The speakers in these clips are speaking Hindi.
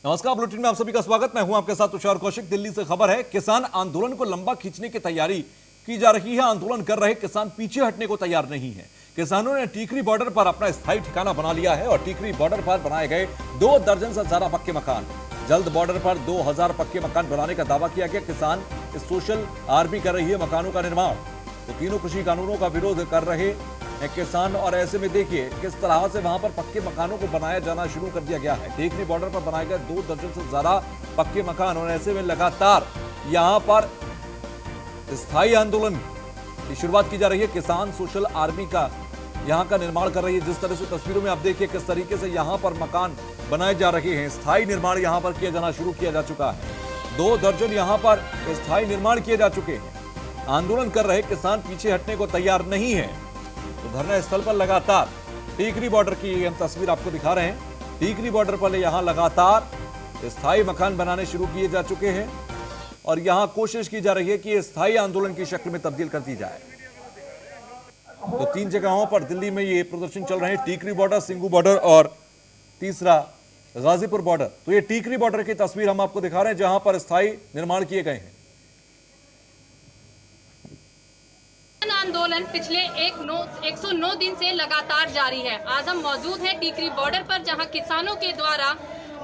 नमस्कार, बुलेटिन में आप सभी का स्वागत। मैं हूं आपके साथ तुषार कौशिक। दिल्ली से खबर है, किसान आंदोलन को लंबा खींचने की तैयारी की जा रही है। आंदोलन कर रहे किसान पीछे हटने को तैयार नहीं है। किसानों ने टीकरी बॉर्डर पर अपना स्थायी ठिकाना बना लिया है और टीकरी बॉर्डर पर बनाए गए 2 दर्जन से ज्यादा पक्के मकान। जल्द बॉर्डर पर 2000 पक्के मकान बनाने का दावा किया गया। किसान इस सोशल आर्मी कर रही है मकानों का निर्माण। तो तीनों कृषि कानूनों का विरोध कर रहे हैं किसान, और ऐसे में देखिए किस तरह से वहां पर पक्के मकानों को बनाया जाना शुरू कर दिया गया है। टीकरी बॉर्डर पर बनाए गए 2 दर्जन से ज्यादा पक्के मकान, और ऐसे में लगातार यहां पर स्थायी आंदोलन की शुरुआत की जा रही है। किसान सोशल आर्मी का यहां का निर्माण कर रही है। जिस तरह से तस्वीरों में आप देखिए किस तरीके से यहां पर मकान बनाए जा रहे हैं। स्थायी निर्माण यहां पर किया जाना शुरू किया जा चुका है। 2 दर्जन यहां पर स्थायी निर्माण किए जा चुके हैं। आंदोलन कर रहे किसान पीछे हटने को तैयार नहीं है। तो धरना स्थल पर लगातार टीकरी बॉर्डर की हम तस्वीर आपको दिखा रहे हैं। टीकरी बॉर्डर पर यहां लगातार स्थायी मकान बनाने शुरू किए जा चुके हैं और यहां कोशिश की जा रही है कि स्थायी आंदोलन की शक्ल में तब्दील कर दी जाए। तो 3 जगहों पर दिल्ली में ये प्रदर्शन चल रहे हैं, टीकरी बॉर्डर, सिंघू बॉर्डर और तीसरा गाजीपुर बॉर्डर। तो ये टीकरी बॉर्डर की तस्वीर हम आपको दिखा रहे हैं जहां पर स्थायी निर्माण किए गए हैं। आंदोलन पिछले 109 दिन से लगातार जारी है। आज हम मौजूद हैं टीकरी बॉर्डर पर, जहां किसानों के द्वारा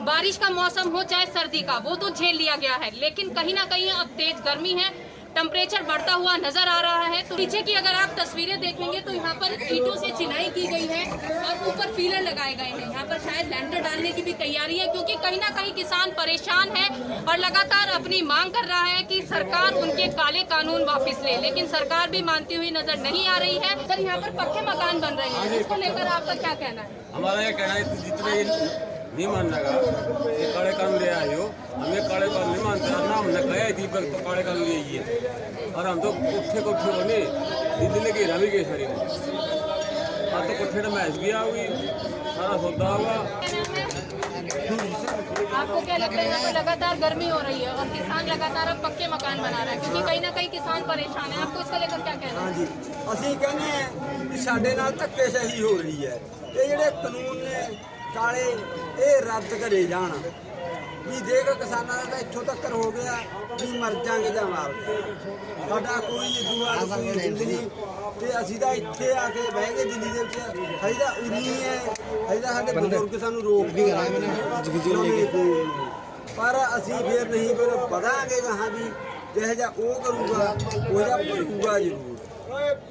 बारिश का मौसम हो चाहे सर्दी का, वो तो झेल लिया गया है, लेकिन कहीं ना कहीं अब तेज गर्मी है, टेम्परेचर बढ़ता हुआ नजर आ रहा है। तो पीछे की अगर आप तस्वीरें देखेंगे तो यहाँ पर ईंटों से चिनाई की गई है और ऊपर पिलर लगाए गए हैं। यहाँ पर शायद लैंटर डालने की भी तैयारी है, क्योंकि कहीं ना कहीं किसान परेशान है और लगातार अपनी मांग कर रहा है कि सरकार उनके काले कानून वापस ले, लेकिन सरकार भी मानती हुई नजर नहीं आ रही है। सर, यहाँ पर पक्के मकान बन रहे हैं, इसको लेकर आपका क्या कहना है? हमारा ये कहना है जितने नहीं मानना का ये काले कानून ले आए हो, हमें काले कानून नहीं मानते। ना हमने कहा है दीपक तो काले कानून ले आइए, और हम तो कोठे कोठे होने दिल्ली ने घेरा भी गए सारी में। हाँ, तो कोठे में मैच भी आओगी, सारा सौदा होगा। आपको क्या लगता है, यहाँ पर लगातार गर्मी हो रही है और किसान लगातार अब पक्के मकान बना रहे हैं, क्योंकि कहीं ना कहीं किसान परेशान है। आपको इसको लेकर क्या कहना है? हाँ जी, ਅਸੀਂ ਕਹਿੰਦੇ ਹਾਂ ਕਿ ਸਾਡੇ ਨਾਲ ਧੱਕੇਸ਼ਾਹੀ ਹੋ ਰਹੀ ਹੈ। ਇਹ ਜਿਹੜੇ ਕਾਨੂੰਨ ਨੇ ਕਾਲੇ ਇਹ ਰੱਦ ਕਰੇ ਜਾਣ। ਵੀ ਦੇਖ ਕਿਸਾਨਾਂ ਦਾ ਇੱਥੋਂ ਤੱਕ ਹੋ ਗਿਆ ਵੀ ਮਰ ਜਾਾਂਗੇ ਜਾਂ ਮਾਰ ਸਾਡਾ ਕੋਈ ਦੁਆ ਕੋਈ ਜ਼ਿੰਦਗੀ ਤੇ ਅਸੀਂ ਤਾਂ ਇੱਥੇ ਆ ਕੇ ਬਹਿ ਗਏ ਦਿੱਲੀ ਦੇ ਵਿੱਚ। ਹਜੇ ਤਾਂ ਉਨੀ ਹੈ, ਹਜੇ ਤਾਂ ਸਾਡੇ ਬਜ਼ੁਰਗ ਸਾਨੂੰ ਰੋਕ ਵੀ ਪਰ ਅਸੀਂ ਫਿਰ ਨਹੀਂ ਫਿਰ ਵਧਾਂਗੇ ਕਹਾਂ ਵੀ ਜਿਹੋ ਜਿਹਾ ਉਹ ਕਰੂਗਾ ਉਹ ਜਿਹਾ ਭਰੂਗਾ ਜ਼ਰੂਰ।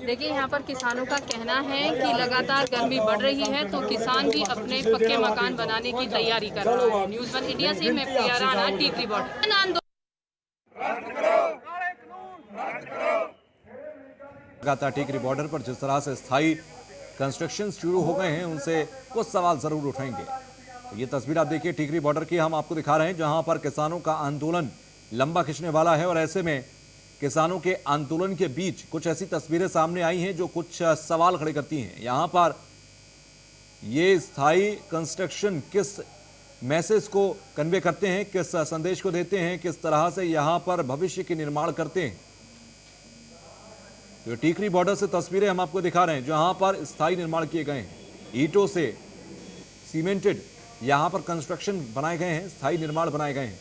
देखिए, यहाँ पर किसानों का कहना है कि लगातार गर्मी बढ़ रही है, तो किसान भी अपने पक्के मकान बनाने की तैयारी कर रहा है। न्यूज़ 1 इंडिया से मैं प्रिया राणा, टीकरी बॉर्डर। लगातार टीकरी बॉर्डर पर जिस तरह से स्थायी कंस्ट्रक्शन शुरू हो गए हैं, उनसे कुछ सवाल जरूर उठाएंगे। तो ये तस्वीर आप देखिए टीकरी बॉर्डर की हम आपको दिखा रहे हैं, जहां पर किसानों का आंदोलन लंबा खिंचने वाला है। और ऐसे में किसानों के आंदोलन के बीच कुछ ऐसी तस्वीरें सामने आई हैं जो कुछ सवाल खड़े करती हैं। यहां पर ये स्थायी कंस्ट्रक्शन किस मैसेज को कन्वे करते हैं, किस संदेश को देते हैं, किस तरह से यहां पर भविष्य के निर्माण करते हैं। तो टीकरी बॉर्डर से तस्वीरें हम आपको दिखा रहे हैं जहां पर स्थायी निर्माण किए गए हैं। ईंटों से सीमेंटेड यहां पर कंस्ट्रक्शन बनाए गए हैं, स्थायी निर्माण बनाए गए हैं।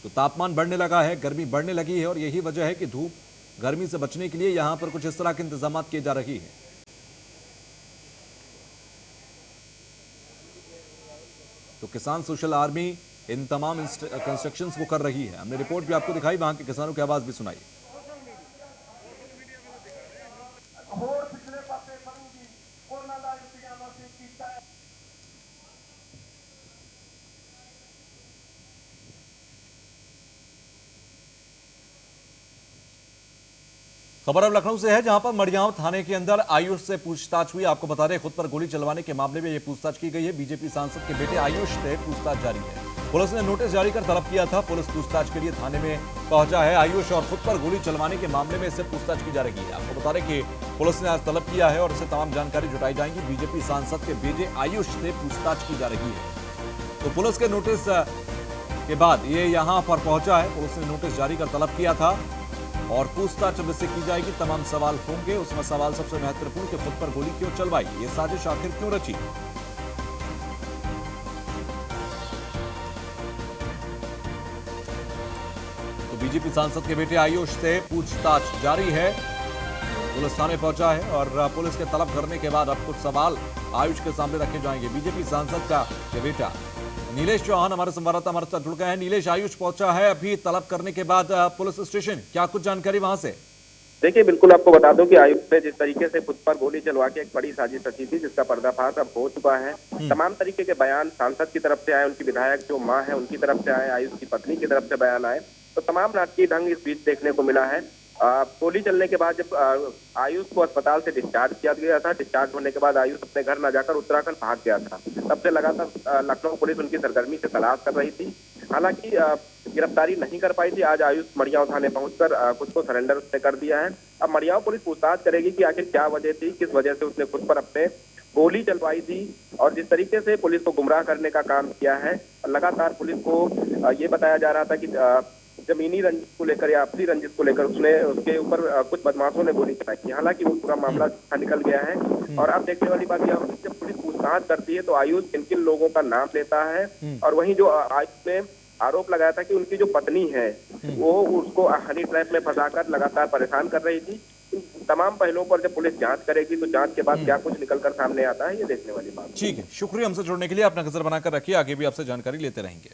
तो तापमान बढ़ने लगा है, गर्मी बढ़ने लगी है, और यही वजह है कि धूप गर्मी से बचने के लिए यहां पर कुछ इस तरह के इंतजाम किए जा रही है। तो किसान सोशल आर्मी इन तमाम कंस्ट्रक्शंस को कर रही है। हमने रिपोर्ट भी आपको दिखाई, वहां के किसानों की आवाज भी सुनाई। खबर अब लखनऊ से है, जहां पर मड़ियाव थाने के अंदर आयुष से पूछताछ हुई। आपको बता दें, खुद पर गोली चलवाने के मामले में यह पूछताछ की गई है। बीजेपी सांसद के बेटे आयुष से पूछताछ जारी है। पुलिस ने नोटिस जारी कर तलब किया था। पुलिस पूछताछ के लिए थाने में पहुंचा है। आयुष और खुद पर गोली चलवाने के मामले में इससे पूछताछ की जा रही है। आपको बता दें कि पुलिस ने आज तलब किया है और इससे तमाम जानकारी जुटाई जाएगी। बीजेपी सांसद के बेटे आयुष से पूछताछ की जा रही है। तो पुलिस के नोटिस के बाद ये यहां पर पहुंचा है। पुलिस ने नोटिस जारी कर तलब किया था और पूछताछ अब इससे की जाएगी। तमाम सवाल होंगे, उसमें सवाल सबसे महत्वपूर्ण कि खुद पर गोली क्यों चलवाई, ये साजिश आखिर क्यों रची। बीजेपी सांसद के बेटे आयुष से पूछताछ जारी है। पुलिस थाने पहुंचा है और पुलिस के तलब करने के बाद अब कुछ सवाल आयुष के सामने रखे जाएंगे। बीजेपी सांसद का ये बेटा नीलेश चौहान हमारे संवाददाता हमारे साथ जुड़ गए हैं। नीलेश, आयुष पहुंचा है अभी तलब करने के बाद पुलिस स्टेशन, क्या कुछ जानकारी वहां से? देखिए, बिल्कुल आपको बता दूं कि आयुक्त ने जिस तरीके से खुद पर गोली चलवा के एक बड़ी साजिश रची थी, जिसका पर्दाफाश अब हो चुका है। तमाम तरीके के बयान सांसद की तरफ से आए, उनकी विधायक जो मां है उनकी तरफ से आए, आयुष की पत्नी की तरफ से बयान आए, तो तमाम नाटकीय ढंग इस बीच देखने को मिला है। गोली चलने के बाद जब आयुष को अस्पताल से डिस्चार्ज किया गया था, डिस्चार्ज होने के बाद आयुष अपने घर न जाकर उत्तराखंड भाग गया था। तब से लगातार लखनऊ पुलिस उनकी सरगर्मी से तलाश कर रही थी। हालांकि गिरफ्तारी नहीं कर पाई थी। आज आयुष मड़ियाव थाने पहुंचकर खुद को सरेंडर उसने कर दिया है। अब मड़ियाव पुलिस पूछताछ करेगी कि आखिर क्या वजह थी, किस वजह से उसने खुद पर अपने गोली चलवाई थी और जिस तरीके से पुलिस को गुमराह करने का काम किया है। लगातार पुलिस को ये बताया जा रहा था कि जमीनी रंजिश को लेकर या आपसी रंजिश को लेकर उसके ऊपर कुछ बदमाशों ने गोली चलाई थी। हालांकि वो पूरा मामला निकल गया है और अब देखने वाली बात यह होगी जब पुलिस पूछताछ करती है तो आयुष किन किन लोगों का नाम लेता है और वहीं जो आयुष ने आरोप लगाया था कि उनकी जो पत्नी है वो उसको हनी ट्रैप में फंसाकर लगातार परेशान कर रही थी। तमाम पहलुओं पर जब पुलिस जांच करेगी तो जांच के बाद क्या कुछ निकलकर सामने आता है ये देखने वाली बात। ठीक है, शुक्रिया हमसे जुड़ने के लिए। अपना नजर बनाकर रखिए, आगे भी आपसे जानकारी लेते रहेंगे।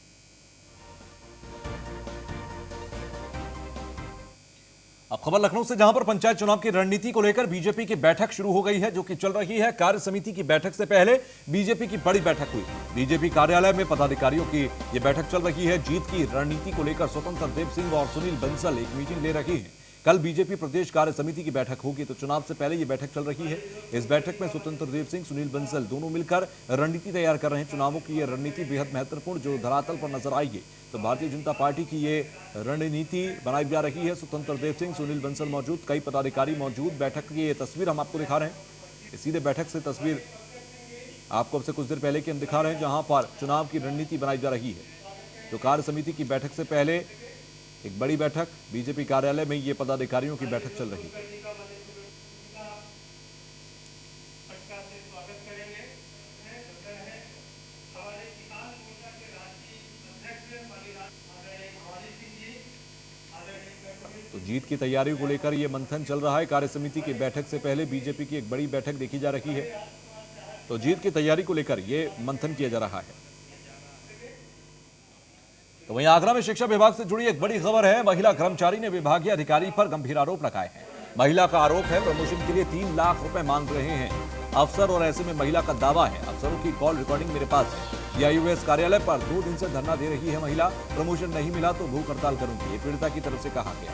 अब खबर लखनऊ से, जहां पर पंचायत चुनाव की रणनीति को लेकर बीजेपी की बैठक शुरू हो गई है, जो कि चल रही है। कार्य समिति की बैठक से पहले बीजेपी की बड़ी बैठक हुई। बीजेपी कार्यालय में पदाधिकारियों की यह बैठक चल रही है। जीत की रणनीति को लेकर स्वतंत्र देव सिंह और सुनील बंसल एक मीटिंग ले रहे हैं। कल बीजेपी प्रदेश कार्य समिति की बैठक होगी, तो चुनाव से पहले ये बैठक चल रही है। इस बैठक में स्वतंत्र देव सिंह, सुनील बंसल दोनों मिलकर रणनीति तैयार कर रहे हैं। चुनावों की ये रणनीति बेहद महत्वपूर्ण जो धरातल पर नजर आएगी, तो भारतीय जनता पार्टी की ये रणनीति बनाई जा रही है। स्वतंत्र देव सिंह, सुनील बंसल मौजूद, कई पदाधिकारी मौजूद। बैठक की ये तस्वीर हम आपको दिखा रहे हैं। सीधे बैठक से तस्वीर आपको अब से कुछ देर पहले की हम दिखा रहे हैं, जहां पर चुनाव की रणनीति बनाई जा रही है। तो कार्य समिति की बैठक से पहले एक बड़ी बैठक बीजेपी कार्यालय में, ये पदाधिकारियों की बैठक चल रही है। तो जीत की तैयारियों को लेकर यह मंथन चल रहा है। कार्य समिति की बैठक से पहले बीजेपी की एक बड़ी बैठक देखी जा रही है। तो जीत की तैयारी को लेकर यह मंथन किया जा रहा है। तो वहीं आगरा में शिक्षा विभाग से जुड़ी एक बड़ी खबर है। महिला कर्मचारी ने विभागीय अधिकारी पर गंभीर आरोप लगाए हैं। महिला का आरोप है प्रमोशन के लिए 3 लाख रुपए मांग रहे हैं अफसर, और ऐसे में महिला का दावा है, अफसरों की कॉल रिकॉर्डिंग मेरे पास है। डीआईयूएस कार्यालय पर 2 दिन से धरना दे रही है महिला। प्रमोशन नहीं मिला तो भूख हड़ताल करूंगी, ये पीड़िता की तरफ से कहा गया।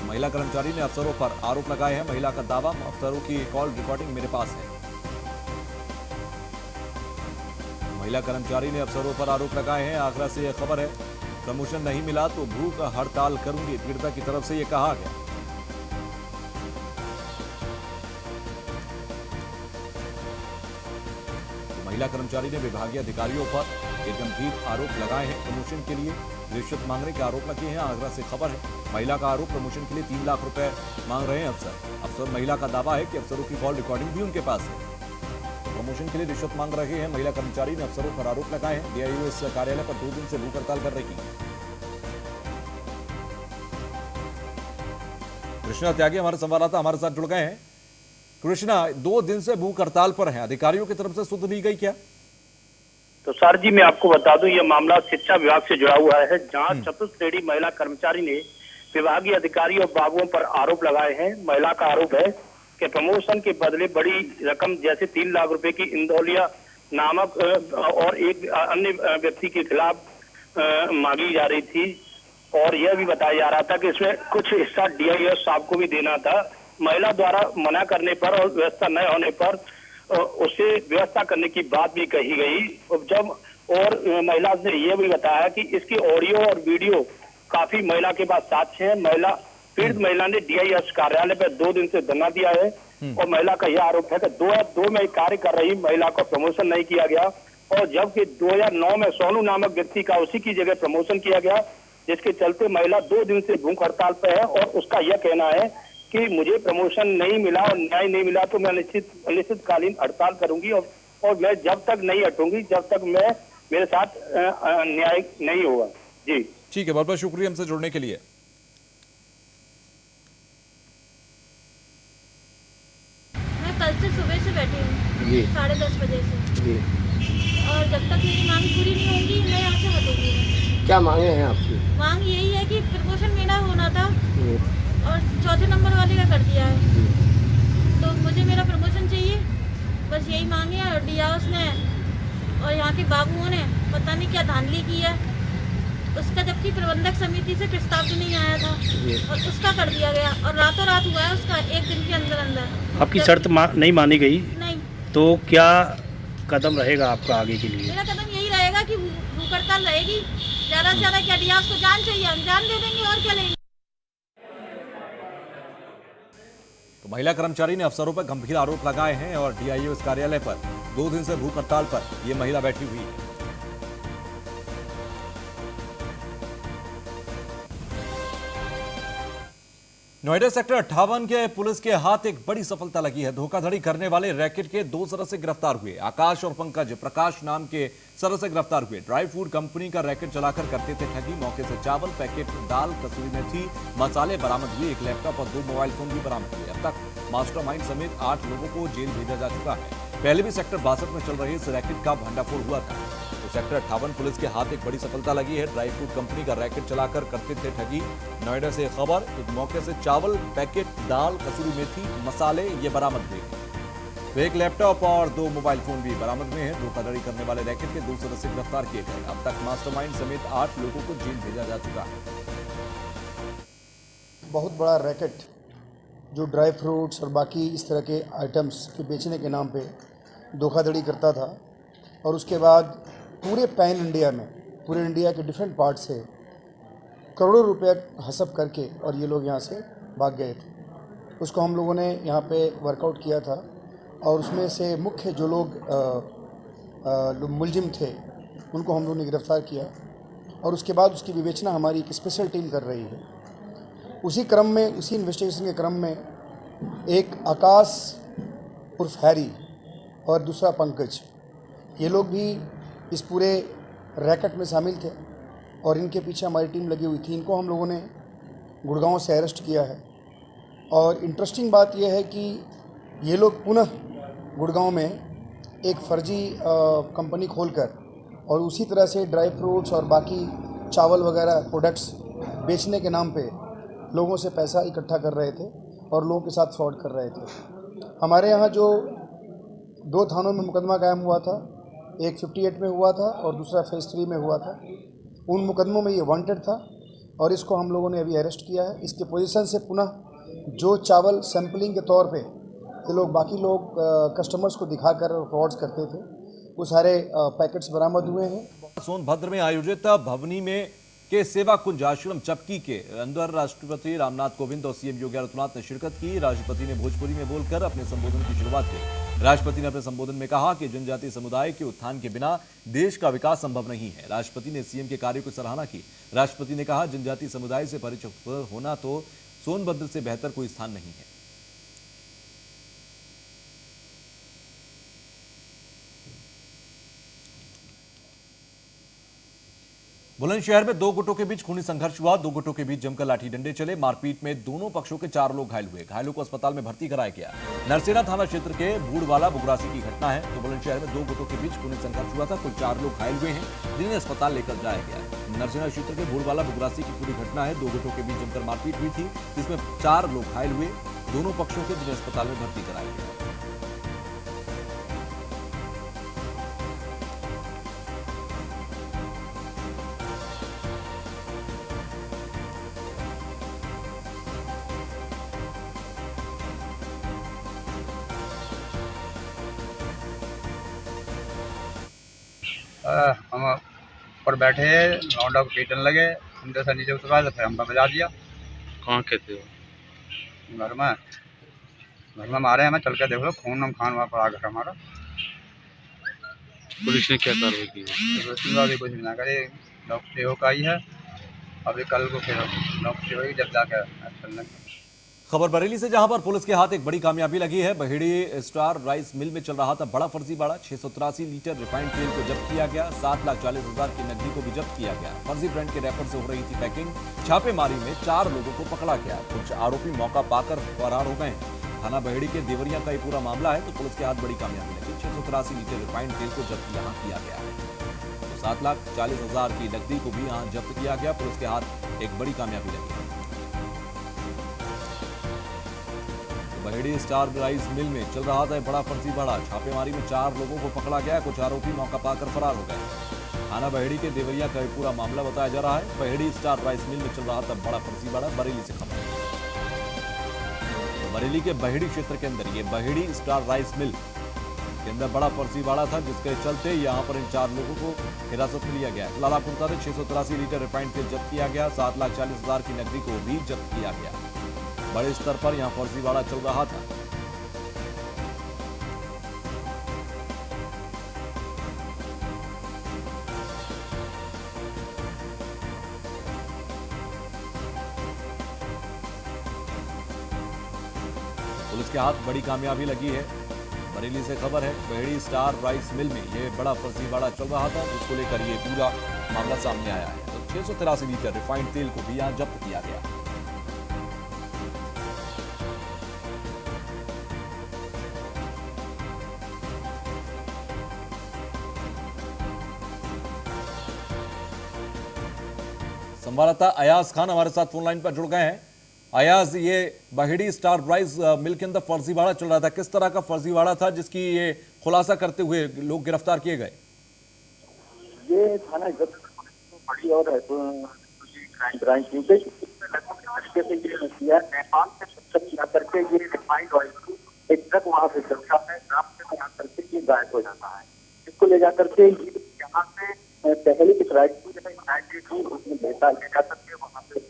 महिला कर्मचारी ने अफसरों पर आरोप लगाए हैं। महिला का दावा, अफसरों की कॉल रिकॉर्डिंग मेरे पास है। महिला कर्मचारी ने अफसरों पर आरोप लगाए हैं। आगरा से यह खबर है, प्रमोशन नहीं मिला तो भूख हड़ताल करूंगी, पीड़िता की तरफ से यह कहा गया। महिला कर्मचारी ने विभागीय अधिकारियों पर एक गंभीर आरोप लगाए हैं। प्रमोशन के लिए रिश्वत मांगने के आरोप लगे हैं। आगरा से खबर है, महिला का आरोप, प्रमोशन के लिए 3 लाख रुपए मांग रहे हैं अफसर। महिला का दावा है कि अफसरों की कॉल रिकॉर्डिंग भी उनके पास है। प्रमोशन के लिए रिश्वत मांग रहे हैं। महिला कर्मचारी ने अफसरों पर आरोप लगाए हैं। डीआईयूएस कार्यालय पर 2 दिन से भूख हड़ताल कर रही है। कृष्णा त्यागी हमारे संवाददाता हमारे साथ जुड़ गए हैं। कृष्णा, 2 दिन से भूख हड़ताल पर हैं, अधिकारियों की तरफ से सुध ली गई क्या? तो सर जी, मैं आपको बता दूं, यह मामला शिक्षा विभाग से जुड़ा हुआ है, जहां चतुर्श्रेणी महिला कर्मचारी ने विभागीय अधिकारी और बाबुओं पर आरोप लगाए हैं। महिला का आरोप है कि प्रमोशन के बदले बड़ी रकम जैसे 3 लाख रुपए की इंदौलिया नामक और एक अन्य व्यक्ति के खिलाफ मांगी जा रही थी, और यह भी बताया जा रहा था कि इसमें कुछ हिस्सा डीआईएस साहब को भी देना था। महिला द्वारा मना करने पर और व्यवस्था न होने पर उसे व्यवस्था करने की बात भी कही गई। और महिला ने यह भी बताया कि इसकी ऑडियो और वीडियो काफी महिला के पास साक्ष्य है। पीड़ित महिला ने डीआईएस कार्यालय पर 2 दिन से धरना दिया है और महिला का यह आरोप है कि 2002 में कार्य कर रही महिला को प्रमोशन नहीं किया गया, और जबकि 2009 में सोनू नामक व्यक्ति का उसी की जगह प्रमोशन किया गया, जिसके चलते महिला 2 दिन से भूख हड़ताल पर है। और उसका यह कहना है कि मुझे प्रमोशन नहीं मिला और न्याय नहीं मिला तो मैं अनिश्चितकालीन हड़ताल करूंगी, और मैं जब तक नहीं हटूंगी जब तक मेरे साथ न्याय नहीं होगा। जी ठीक है, बहुत बहुत शुक्रिया हमसे जुड़ने के लिए। मैं कल से सुबह से बैठी हूँ जी 10:30 बजे से, जी। और जब तक मेरी मांग पूरी नहीं होगी मैं यहाँ से हटूंगी नहीं। क्या मांगे हैं आपकी? मांग यही है कि प्रमोशन मेरा होना था जी, और चौथे नंबर वाले का कर दिया है, जी। तो मुझे मेरा प्रमोशन चाहिए, बस यही मांगे हैं। और दिया उसने, और यहाँ के बाबुओं ने पता नहीं क्या धांधली की है, उसका जबकि प्रबंधक समिति से प्रस्ताव भी नहीं आया था जी। और उसका कर दिया गया, और रातों रात हुआ है उसका, एक दिन के अंदर अंदर। आपकी शर्त नहीं मानी गई नहीं, तो क्या कदम रहेगा आपका आगे के लिए? मेरा कदम यही रहेगा कि भूख हड़ताल रहेगी, ज़्यादा से ज़्यादा क्या दिया उसको जान चाहिए, हम जान दे देंगे और क्या लेंगे। तो महिला कर्मचारी ने अफसरों पर गंभीर आरोप लगाए हैं और डीआईओ कार्यालय पर 2 दिन से भूख हड़ताल पर यह महिला बैठी हुई है। नोएडा सेक्टर 58 के पुलिस के हाथ एक बड़ी सफलता लगी है। धोखाधड़ी करने वाले रैकेट के 2 सदस्य गिरफ्तार हुए। आकाश और पंकज प्रकाश नाम के सदस्य गिरफ्तार हुए। ड्राई फूड कंपनी का रैकेट चलाकर करते थे ठगी। मौके से चावल, पैकेट, दाल, कसूरी मेथी, मसाले बरामद हुए। एक लैपटॉप और 2 मोबाइल फोन भी बरामद हुए। अब तक मास्टरमाइंड समेत 8 लोगों को जेल भेजा जा चुका है। पहले भी सेक्टर 62 में चल रहे इस रैकेट का भंडाफोड़ हुआ था, तो सेक्टर 58 पुलिस के हाथ एक बड़ी सफलता लगी है। ड्राई फूड कंपनी का रैकेट चलाकर करते थे ठगी। नोएडा से खबर, एक मौके से चावल, पैकेट, दाल, कसूरी मेथी, मसाले ये बरामद हुए। तो एक लैपटॉप और 2 मोबाइल फोन भी बरामद हुए हैं। धोखाधड़ी करने वाले रैकेट के 2 सदस्य गिरफ्तार किए गए। अब तक मास्टरमाइंड समेत 8 लोगों को जेल भेजा जा चुका है। बहुत बड़ा रैकेट जो ड्राई फ्रूट्स और बाकी इस तरह के आइटम्स के बेचने के नाम पे धोखाधड़ी करता था, और उसके बाद पूरे पैन इंडिया में, पूरे इंडिया के डिफरेंट पार्ट से करोड़ों रुपए हसब करके और ये लोग यहाँ से भाग गए थे। उसको हम लोगों ने यहाँ पे वर्कआउट किया था, और उसमें से मुख्य जो लोग मुलजिम थे उनको हम लोगों ने गिरफ्तार किया, और उसके बाद उसकी विवेचना हमारी एक स्पेशल टीम कर रही है। उसी क्रम में, उसी इन्वेस्टिगेशन के क्रम में एक आकाश उर्फ हैरी और दूसरा पंकज, ये लोग भी इस पूरे रैकेट में शामिल थे, और इनके पीछे हमारी टीम लगी हुई थी। इनको हम लोगों ने गुड़गांव से अरेस्ट किया है, और इंटरेस्टिंग बात यह है कि ये लोग पुनः गुड़गांव में एक फर्जी कंपनी खोलकर और उसी तरह से ड्राई फ्रूट्स और बाकी चावल वगैरह प्रोडक्ट्स बेचने के नाम पे लोगों से पैसा इकट्ठा कर रहे थे और लोगों के साथ फ्रॉड कर रहे थे। हमारे यहाँ जो 2 थानों में मुकदमा कायम हुआ था, एक 58 में हुआ था और दूसरा फेज़ 3 में हुआ था। उन मुकदमों में ये वांटेड था, और इसको हम लोगों ने अभी अरेस्ट किया है। इसके पोजीशन से पुनः जो चावल सैम्पलिंग के तौर पे ये लोग बाकी लोग कस्टमर्स को दिखाकर फ्रॉड्स करते थे, वो सारे पैकेट्स बरामद हुए हैं। सोनभद्र में आयोजित भवनी में के सेवा कुंज आश्रम चपकी के अंदर राष्ट्रपति रामनाथ कोविंद और सीएम योगी आदित्यनाथ ने शिरकत की। राष्ट्रपति ने भोजपुरी में बोलकर अपने संबोधन की शुरुआत की। राष्ट्रपति ने अपने संबोधन में कहा कि जनजातीय समुदाय के उत्थान के बिना देश का विकास संभव नहीं है। राष्ट्रपति ने सीएम के कार्य को सराहना की। राष्ट्रपति ने कहा, जनजातीय समुदाय से परिचित होना तो सोनभद्र से बेहतर कोई स्थान नहीं है। बुलंदशहर में 2 गुटों के बीच खूनी संघर्ष हुआ। 2 गुटों के बीच जमकर लाठी डंडे चले। मारपीट में दोनों पक्षों के 4 लोग घायल हुए। घायलों को अस्पताल में भर्ती कराया गया। नरसेना थाना क्षेत्र के बूढ़वाला बुगरासी की घटना है। तो बुलंदशहर में 2 गुटों के बीच खूनी संघर्ष हुआ था। कुल 4 लोग घायल हुए हैं, जिन्हें अस्पताल लेकर जाया गया। नरसेना क्षेत्र के बूढ़वाला बुगरासी की पूरी घटना है। 2 गुटों के बीच जमकर मारपीट हुई थी, जिसमें 4 लोग घायल हुए, दोनों पक्षों के, जिन्हें अस्पताल में भर्ती कराया गया। हम ऊपर बैठे लौंडा को पीटने लगे, हम जैसा नीचे उतरा तो फिर हमको बजा दिया। कहाँ के थे वो? घर में मारे हमें, चल के देख लो, खून खान वहाँ पड़ा घर हमारा। पुलिस ने क्या कार्रवाई की? अभी कुछ ना करे, डॉक्टर आई है, अभी कल को फिर डॉक्टर होगी जब जाकर एक्शन लेंगे। खबर बरेली से, जहां पर पुलिस के हाथ एक बड़ी कामयाबी लगी है। बहेड़ी स्टार राइस मिल में चल रहा था बड़ा फर्जीवाड़ा। 683 लीटर रिफाइंड तेल को जब्त किया गया। 7,40,000 की नकदी को भी जब्त किया गया। फर्जी ब्रांड के रैपर से हो रही थी पैकिंग। छापेमारी में 4 लोगों को पकड़ा गया। कुछ आरोपी मौका पाकर फरार हो गए। थाना बहेड़ी के देवरिया का ये पूरा मामला है। तो पुलिस के हाथ बड़ी कामयाबी लगी। 683 लीटर रिफाइंड तेल को जब्त यहाँ किया गया है। तो 7,40,000 की नकदी को भी यहाँ जब्त किया गया। पुलिस के हाथ एक बड़ी कामयाबी लगी। बहेड़ी स्टार राइस मिल में चल रहा था बड़ा फर्जीवाड़ा। छापेमारी में 4 लोगों को पकड़ा गया। कुछ आरोपी मौका पाकर फरार हो गए। थाना बहेड़ी के देवरिया का पूरा मामला बताया जा रहा है। बहेड़ी स्टार राइस मिल में चल रहा था बड़ा फर्जीवाड़ा। बरेली से खबर, तो बरेली के बहेड़ी क्षेत्र के अंदर ये बहेड़ी स्टार राइस मिल के अंदर बड़ा फर्जीवाड़ा था, जिसके चलते यहां पर इन 4 लोगों को हिरासत में लिया गया। फिलहाल आपको बता दें 683 लीटर रिफाइंड तेल जब्त किया गया। 7,40,000 की नकदी को भी जब्त किया गया। बड़े स्तर पर यहां फर्जीवाड़ा चल रहा था। पुलिस के हाथ बड़ी कामयाबी लगी है। बरेली से खबर है, बहेड़ी स्टार राइस मिल में ये बड़ा फर्जीवाड़ा चल रहा था, जिसको लेकर ये पूरा मामला सामने आया है। तो 683 लीटर रिफाइंड तेल को भी यहां जब्त किया गया। संवाददाता अयाज खान हमारे साथ फोन लाइन पर जुड़ गए हैं। अयाज, ये बहेड़ी स्टार राइस मिल के अंदर फर्जीवाड़ा चल रहा था, किस तरह का फर्जीवाड़ा था जिसकी ये खुलासा करते हुए लोग गिरफ्तार किए गए? ये थाना बड़ी और ब्रांच तरीके से ये किया। नेपाल से शिक्षक करके ये रिफाइंड ऑयल एक ट्रक वहां से चलता है, नाम से यहाँ करके ये गायब हो जाता है। इसको ले जाकर के यहाँ से पहले की उसमें भेजा ले जा सकते, वहाँ पे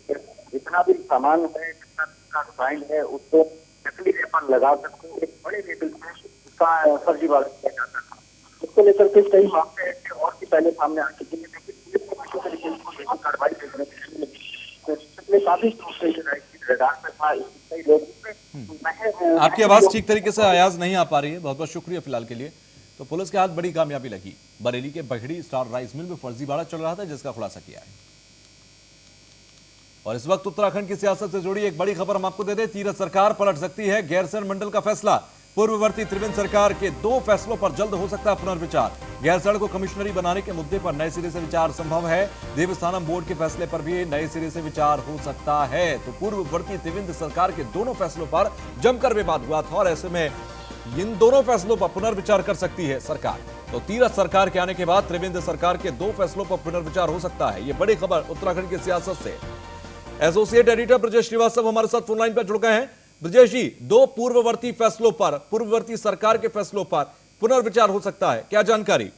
जितना भी सामान है, जितना रिफाइंड है, उसको नकली रेपर लगा सकते, एक बड़े लेवल पे उसका फर्जीवाड़ा किया जाता था। इसको लेकर के कई मामले ऐसे और भी पहले सामने आ चुके हैं, लेकिन पुलिस को किसी तरीके से कार्रवाई देखने के लिए पिछले काफी रडार में था। कई लोग आपकी आवाज ठीक तरीके से अयाज नहीं आ पा रही है। बहुत बहुत शुक्रिया फिलहाल के लिए। तो पुलिस के हाथ बड़ी कामयाबी लगी। बरेली के बहेड़ी स्टार राइस मिल में फर्जीवाड़ा चल रहा था, जिसका खुलासा किया है। और इस वक्त उत्तराखंड की सियासत से जुड़ी एक बड़ी खबर हम आपको दे दें। तीरथ सरकार पलट सकती है, गैरसैंण मंडल का फैसला। पूर्ववर्ती त्रिवेंद्र सरकार के 2 फैसलों पर जल्द हो सकता है पुनर्विचार। गैरसैंण को कमिश्नरी बनाने के मुद्दे पर नए सिरे से विचार संभव है। देवस्थानम बोर्ड के फैसले पर भी नए सिरे से विचार हो सकता है। तो पूर्ववर्ती त्रिवेंद्र सरकार के दोनों फैसलों पर जमकर विवाद हुआ था और ऐसे में इन दोनों फैसलों पर पुनर्विचार कर सकती है सरकार। तो तीरथ सरकार के आने के बाद त्रिवेंद्र सरकार के 2 फैसलों पर पुनर्विचार हो सकता है। यह बड़ी खबर उत्तराखंड की सियासत से। एसोसिएट एडिटर ब्रजेश श्रीवास्तव हमारे साथ फोन लाइन पर जुड़ गए हैं। ब्रजेश जी, 2 पूर्ववर्ती फैसलों पर, पूर्ववर्ती सरकार के फैसलों पर पुनर्विचार हो सकता है, क्या जानकारी?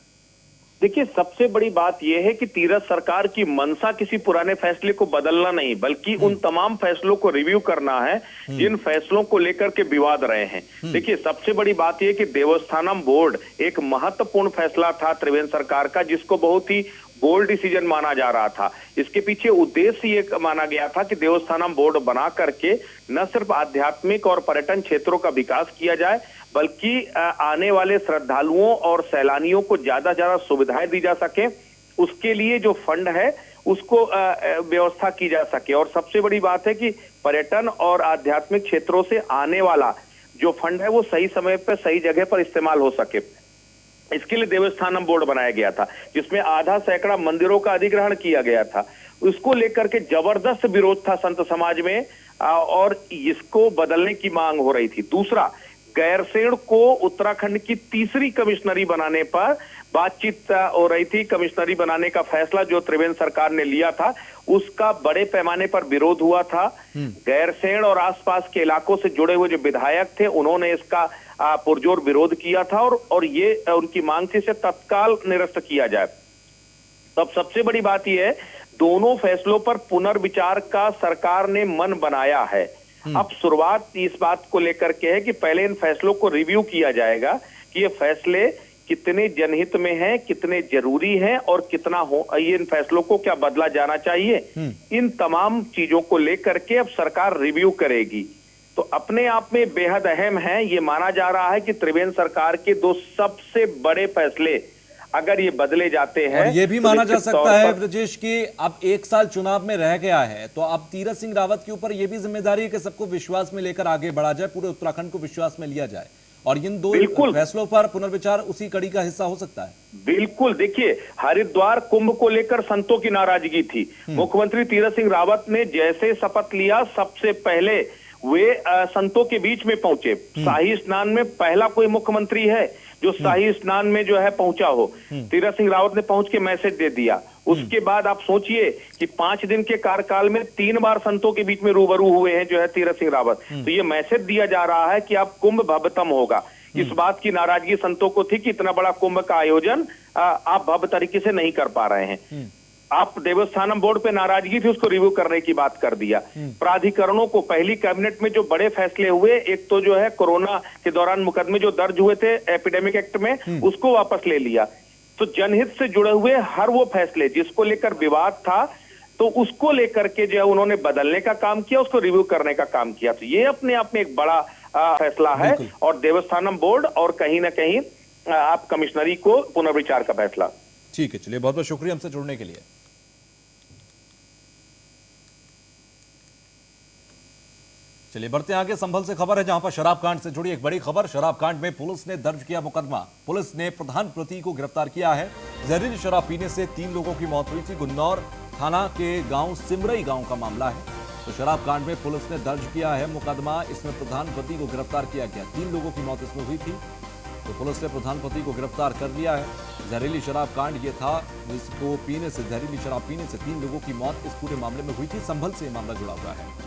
देखिए, सबसे बड़ी बात यह है कि तीरथ सरकार की मंशा किसी पुराने फैसले को बदलना नहीं, बल्कि उन तमाम फैसलों को रिव्यू करना है जिन फैसलों को लेकर के विवाद रहे हैं। देखिए, सबसे बड़ी बात यह कि देवस्थानम बोर्ड एक महत्वपूर्ण फैसला था त्रिवेंद्र सरकार का, जिसको बहुत ही बोल्ड डिसीजन माना जा रहा था। इसके पीछे उद्देश्य ये माना गया था कि देवस्थानम बोर्ड बना करके न सिर्फ आध्यात्मिक और पर्यटन क्षेत्रों का विकास किया जाए, बल्कि आने वाले श्रद्धालुओं और सैलानियों को ज्यादा ज्यादा सुविधाएं दी जा सके। उसके लिए जो फंड है उसको व्यवस्था की जा सके। और सबसे बड़ी बात है कि पर्यटन और आध्यात्मिक क्षेत्रों से आने वाला जो फंड है वो सही समय पर सही जगह पर इस्तेमाल हो सके। इसके लिए देवस्थानम बोर्ड बनाया गया था, जिसमें आधा सैकड़ा मंदिरों का अधिग्रहण किया गया था। उसको लेकर के जबरदस्त विरोध था संत समाज में और इसको बदलने की मांग हो रही थी। दूसरा, गैरसैंण को उत्तराखंड की 3री कमिश्नरी बनाने पर बातचीत हो रही थी। कमिश्नरी बनाने का फैसला जो त्रिवेंद्र सरकार ने लिया था उसका बड़े पैमाने पर विरोध हुआ था। गैरसैंण और आसपास के इलाकों से जुड़े हुए जो विधायक थे उन्होंने इसका पुरजोर विरोध किया था और ये उनकी मांग थी इसे तत्काल निरस्त किया जाए। तब सबसे बड़ी बात यह है, दोनों फैसलों पर पुनर्विचार का सरकार ने मन बनाया है। अब शुरुआत इस बात को लेकर के है कि पहले इन फैसलों को रिव्यू किया जाएगा कि ये फैसले कितने जनहित में हैं, कितने जरूरी हैं और कितना हो इन फैसलों को क्या बदला जाना चाहिए। इन तमाम चीजों को लेकर के अब सरकार रिव्यू करेगी। तो अपने आप में बेहद अहम है। ये माना जा रहा है कि त्रिवेंद्र सरकार के 2 सबसे बड़े फैसले अगर ये बदले जाते हैं, और ये भी तो माना जा निश्चित सकता तौर है पर ब्रजेश कि अब 1 साल चुनाव में रह गया है, तो अब तीरथ सिंह रावत के ऊपर ये भी जिम्मेदारी है कि सबको विश्वास में लेकर आगे बढ़ा जाए, पूरे उत्तराखंड को विश्वास में लिया जाए, और इन 2 फैसलों पर पुनर्विचार उसी कड़ी का हिस्सा हो सकता है। बिल्कुल, देखिए हरिद्वार कुंभ को लेकर संतों की नाराजगी थी। मुख्यमंत्री तीरथ सिंह रावत ने जैसे शपथ लिया, सबसे पहले वे संतों के बीच में पहुंचे। शाही स्नान में पहला कोई मुख्यमंत्री है जो शाही स्नान में जो है पहुंचा हो। तीरथ सिंह रावत ने पहुंच के मैसेज दे दिया। उसके बाद आप सोचिए कि 5 दिन के कार्यकाल में 3 बार संतों के बीच में रूबरू हुए हैं जो है तीरथ सिंह रावत। तो ये मैसेज दिया जा रहा है कि अब कुंभ भव्यतम होगा। इस बात की नाराजगी संतों को थी कि इतना बड़ा कुंभ का आयोजन आप भव्य तरीके से नहीं कर पा रहे हैं। आप देवस्थानम बोर्ड पे नाराजगी थी, उसको रिव्यू करने की बात कर दिया। प्राधिकरणों को पहली कैबिनेट में जो बड़े फैसले हुए, एक तो जो है कोरोना के दौरान मुकदमे जो दर्ज हुए थे एपिडेमिक एक्ट में, उसको वापस ले लिया। तो जनहित से जुड़े हुए हर वो फैसले जिसको लेकर विवाद था, तो उसको लेकर के जो है उन्होंने बदलने का काम किया, उसको रिव्यू करने का काम किया। तो ये अपने आप में एक बड़ा फैसला है, और देवस्थानम बोर्ड और कहीं ना कहीं आप कमिश्नरी को पुनर्विचार का फैसला। ठीक है, चलिए बहुत बहुत शुक्रिया हमसे जुड़ने के लिए। चलिए बढ़ते हैं आगे। संभल से खबर है जहां पर शराब कांड से जुड़ी एक बड़ी खबर। शराब कांड में पुलिस ने दर्ज किया मुकदमा। पुलिस ने प्रधान प्रति को गिरफ्तार किया है। जहरीली शराब पीने से 3 लोगों की मौत हुई थी। गुन्नौर थाना के गांव सिमरई गांव का मामला है। तो शराब कांड में पुलिस ने दर्ज किया है मुकदमा। इसमें प्रधान प्रति को गिरफ्तार किया गया। 3 लोगों की मौत इसमें हुई थी, तो पुलिस ने प्रधान प्रति को गिरफ्तार कर लिया है। जहरीली शराब कांड ये था जिसको पीने से, जहरीली शराब पीने से 3 लोगों की मौत इस पूरे मामले में हुई थी। संभल से मामला जुड़ा हुआ है।